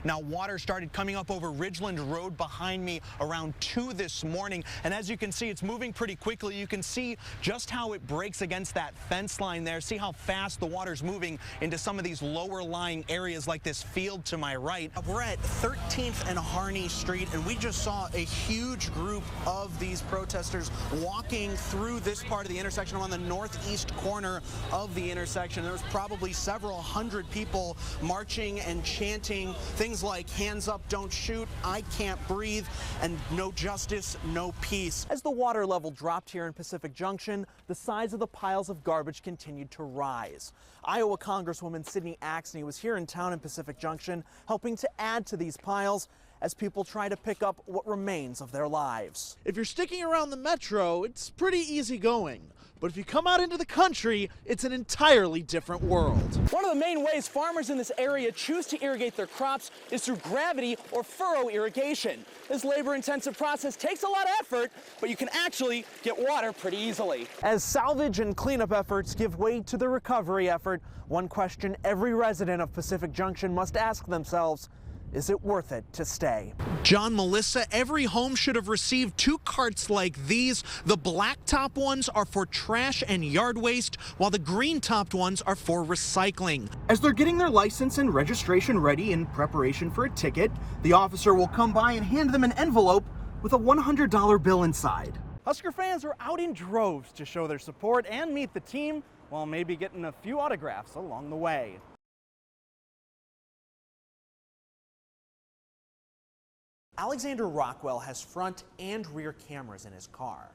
Now, water started coming up over Ridgeland Road behind me around 2 this morning. And as you can see, it's moving pretty quickly. You can see just how it breaks against that fence line there. See how fast the water's moving into some of these lower lying areas like this field to my right. We're at 13th and Harney Street, and we just saw a huge group of these protesters walking through this part of the intersection. I'm on the northeast corner of the intersection. There was probably several hundred people marching and chanting things like hands up, don't shoot, I can't breathe, and no justice, no peace. As the water level dropped here in Pacific Junction, the size of the piles of garbage continued to rise. Iowa Congresswoman Sydney Axney was here in town in Pacific Junction, helping to add to these piles as people try to pick up what remains of their lives. If you're sticking around the metro, it's pretty easy going. But if you come out into the country, it's an entirely different world. One of the main ways farmers in this area choose to irrigate their crops is through gravity or furrow irrigation. This labor-intensive process takes a lot of effort, but you can actually get water pretty easily. As salvage and cleanup efforts give way to the recovery effort, one question every resident of Pacific Junction must ask themselves: is it worth it to stay? John, Melissa, every home should have received 2 carts like these. The black-top ones are for trash and yard waste, while the green-topped ones are for recycling. As they're getting their license and registration ready in preparation for a ticket, the officer will come by and hand them an envelope with a $100 bill inside. Husker fans are out in droves to show their support and meet the team, while maybe getting a few autographs along the way. Alexander Rockwell has front and rear cameras in his car.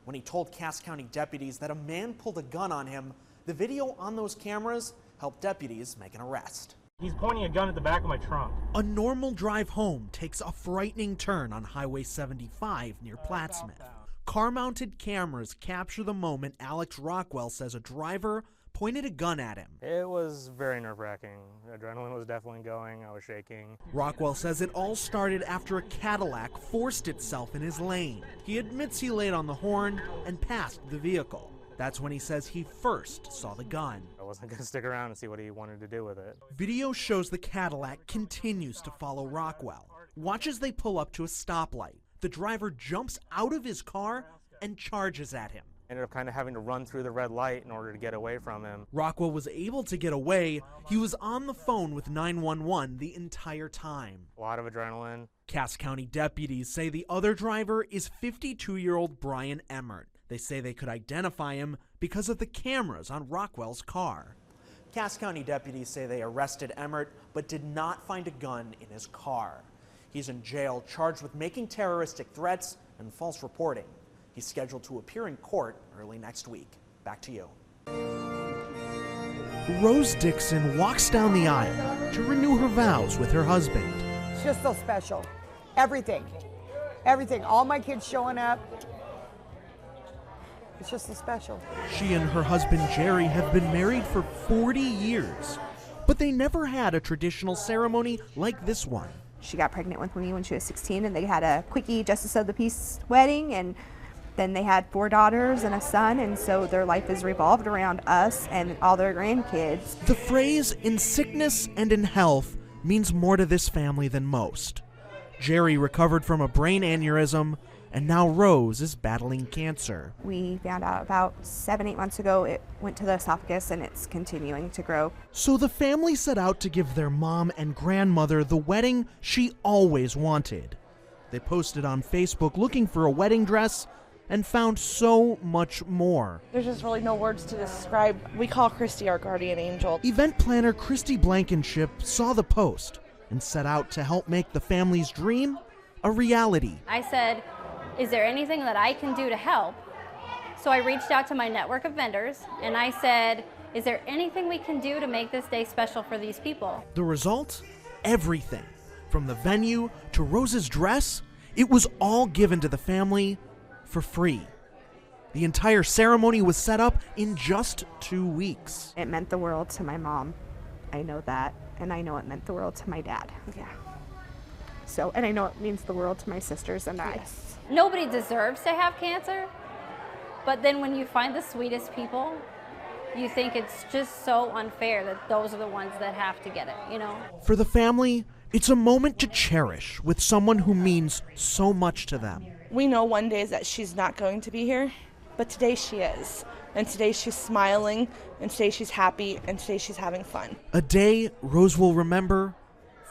When he told Cass County deputies that a man pulled a gun on him, the video on those cameras helped deputies make an arrest. He's pointing a gun at the back of my trunk. A normal drive home takes a frightening turn on Highway 75 near Plattsmouth. Car-mounted cameras capture the moment Alex Rockwell says a driver pointed a gun at him. It was very nerve-wracking. Adrenaline was definitely going. I was shaking. Rockwell says it all started after a Cadillac forced itself in his lane. He admits he laid on the horn and passed the vehicle. That's when he says he first saw the gun. I wasn't going to stick around and see what he wanted to do with it. Video shows the Cadillac continues to follow Rockwell. Watch as they pull up to a stoplight. The driver jumps out of his car and charges at him. Ended up kind of having to run through the red light in order to get away from him. Rockwell was able to get away. He was on the phone with 911 the entire time. A lot of adrenaline. Cass County deputies say the other driver is 52-year-old Brian Emmert. They say they could identify him because of the cameras on Rockwell's car. Cass County deputies say they arrested Emmert but did not find a gun in his car. He's in jail charged with making terroristic threats and false reporting. He's scheduled to appear in court early next week. Back to you. Rose Dixon walks down the aisle to renew her vows with her husband. It's just so special. Everything. Everything. All my kids showing up. It's just so special. She and her husband Jerry have been married for 40 years, but they never had a traditional ceremony like this one. She got pregnant with me when she was 16, and they had a quickie Justice of the Peace wedding, and then they had 4 daughters and a son, and so their life is revolved around us and all their grandkids. The phrase "in sickness and in health" means more to this family than most. Jerry recovered from a brain aneurysm, and now Rose is battling cancer. We found out about 7-8 months ago it went to the esophagus, and it's continuing to grow. So the family set out to give their mom and grandmother the wedding she always wanted. They posted on Facebook looking for a wedding dress and found so much more. There's just really no words to describe. We call Christy our guardian angel. Event planner Christy Blankenship saw the post and set out to help make the family's dream a reality. I said, is there anything that I can do to help? So I reached out to my network of vendors and I said, is there anything we can do to make this day special for these people? The result? Everything. From the venue to Rose's dress, it was all given to the family for free. The entire ceremony was set up in just 2 weeks. It meant the world to my mom. I know that, and I know it meant the world to my dad. Yeah. So, and I know it means the world to my sisters and I. Yes. Nobody deserves to have cancer, but then when you find the sweetest people, you think it's just so unfair that those are the ones that have to get it, you know? For the family, It's a moment to cherish with someone who means so much to them. We know one day that she's not going to be here, but today she is. And today she's smiling, and today she's happy, and today she's having fun. A day Rose will remember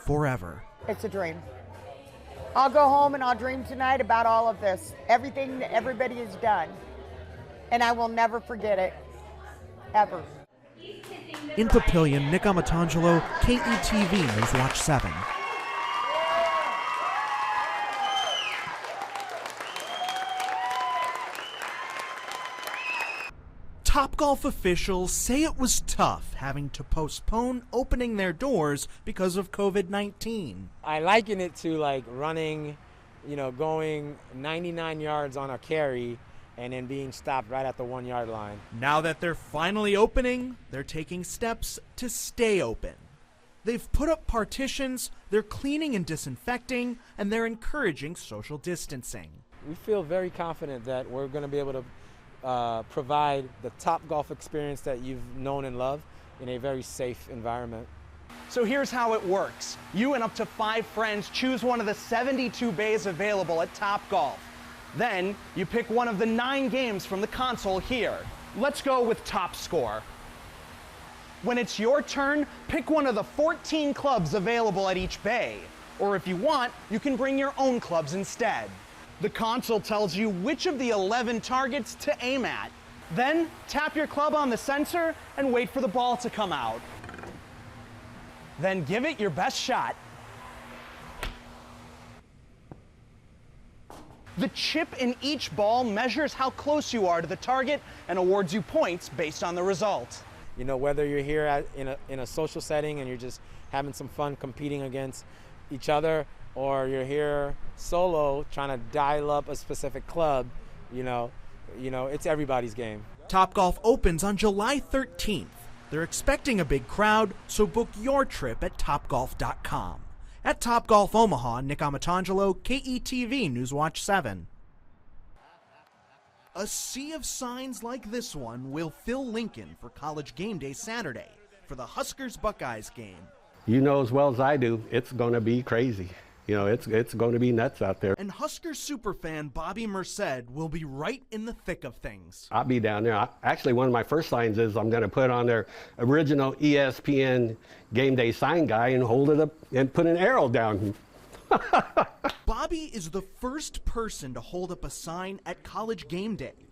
forever. It's a dream. I'll go home and I'll dream tonight about all of this, everything that everybody has done. And I will never forget it, ever. In Papillion, Nick Amatangelo, KETV Newswatch 7. Topgolf officials say it was tough having to postpone opening their doors because of COVID-19. I liken it to like running, going 99 yards on a carry and then being stopped right at the 1 yard line. Now that they're finally opening, they're taking steps to stay open. They've put up partitions, they're cleaning and disinfecting, and they're encouraging social distancing. We feel very confident that we're going to be able to provide the Topgolf experience that you've known and loved in a very safe environment. So here's how it works. You and up to 5 friends choose one of the 72 bays available at Topgolf. Then you pick one of the 9 games from the console here. Let's go with Top Score. When it's your turn, pick one of the 14 clubs available at each bay. Or if you want, you can bring your own clubs instead. The console tells you which of the 11 targets to aim at. Then tap your club on the sensor and wait for the ball to come out. Then give it your best shot. The chip in each ball measures how close you are to the target and awards you points based on the result. Whether you're here in a social setting and you're just having some fun competing against each other, or you're here solo trying to dial up a specific club, it's everybody's game. Topgolf opens on July 13th. They're expecting a big crowd, so book your trip at topgolf.com. At Topgolf Omaha, Nick Amatangelo, KETV Newswatch 7. A sea of signs like this one will fill Lincoln for College Game Day Saturday for the Huskers-Buckeyes game. You know as well as I do, it's going to be crazy. It's going to be nuts out there. And Huskers superfan Bobby Merced will be right in the thick of things. I'll be down there. Actually, one of my first signs is I'm going to put on their original ESPN Game Day sign guy and hold it up and put an arrow down. Bobby is the first person to hold up a sign at College Game Day.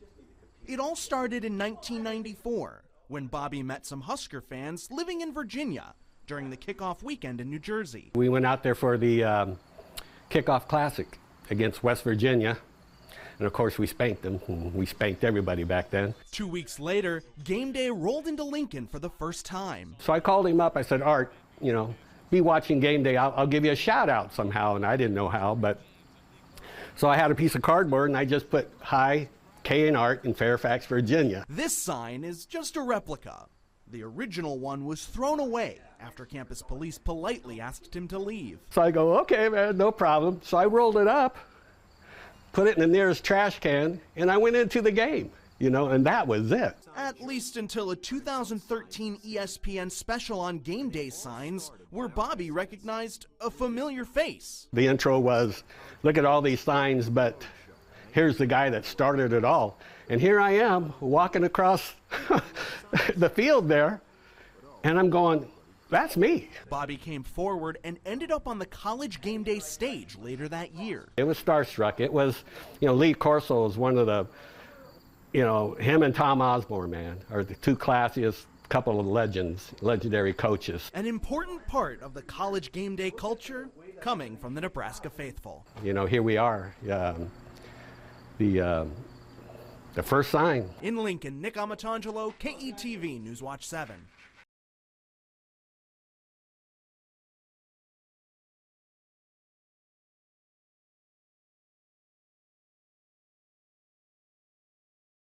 It all started in 1994 when Bobby met some Husker fans living in Virginia during the kickoff weekend in New Jersey. We went out there for the kickoff classic against West Virginia, and of course we spanked them. We spanked everybody back then. 2 weeks later, Game Day rolled into Lincoln for the first time. So I called him up. I said, Art, be watching Game Day. I'll give you a shout out somehow, and I didn't know how, but so I had a piece of cardboard and I just put hi, Kay and Art in Fairfax, Virginia. This sign is just a replica. The original one was thrown away after campus police politely asked him to leave. So I go, okay, man, no problem. So I rolled it up, put it in the nearest trash can, and I went into the game, and that was it. At least until a 2013 ESPN special on Game Day signs where Bobby recognized a familiar face. The intro was, look at all these signs, but here's the guy that started it all. And here I am walking across the field there, and I'm going, that's me. Bobby came forward and ended up on the College Game Day stage later that year. It was starstruck. It was, Lee Corso was one of the, him and Tom Osborne, man, are the two classiest couple of legendary coaches. An important part of the College Game Day culture coming from the Nebraska faithful. Here we are. The first sign. In Lincoln, Nick Amatangelo, KETV Newswatch 7.